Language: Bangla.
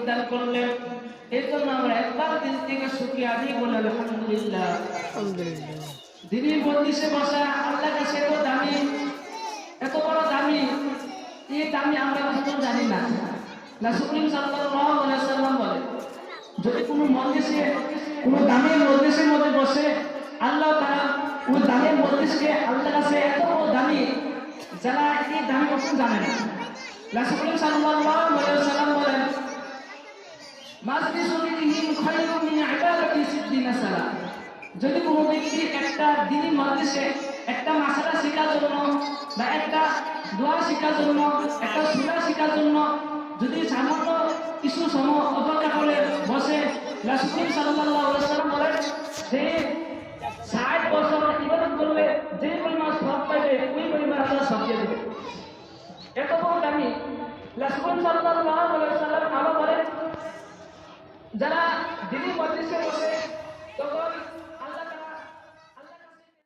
দান করলেন। এর জন্য আমরা একবার দিল থেকে শুকরিয়া আদায় করি আলহামদুলিল্লাহ। আলহামদুলিল্লাহ। দিনের মজলিসে বসা আল্লাহর কাছে এত দামি, এত বড় দামি, এই দামি আমরা হয়তো জানি না। রাসূল করিম সাল্লাল্লাহু আলাইহি ওয়াসাল্লাম বলে, যদি কোনো মজলিসে, কোনো দামি মজলিসের মধ্যে বসে, আল্লাহ তাআলা ওই দামি মজলিসকে আল্লাহর কাছে এত বড় দামি, যারা এই দামি কখন জানে না। রাসূল করিম সাল্লাল্লাহু আলাইহি ওয়াসাল্লাম বলেন, মাজলিসুন খায়রুম মিন ইবাদাতি সিদ্দিনা সালাহ। যদি কোনো ব্যক্তি একটা দিনী মজলিসে একটা মাসালা শেখার জন্য বা একটা দোয়া শেখার জন্য, একটা সূরা শেখার জন্য যদি সামান্য কিছু সময় অপেক্ষা করে বসে, রাসূল সাল্লাল্লাহু আলাইহি ওয়াসাল্লাম বলেন, সে 60 বছর ইবাদত করলে যে পরিমাণ সওয়াব পাবে ওই পরিমাণ আল্লাহ সওয়াব দিয়ে দেবে। এত বড় দামি। রাসূল সাল্লাল্লাহু আলাইহি ওয়াসাল্লাম আরো বলেন, যারা দিনী মজলিসে বসে তখন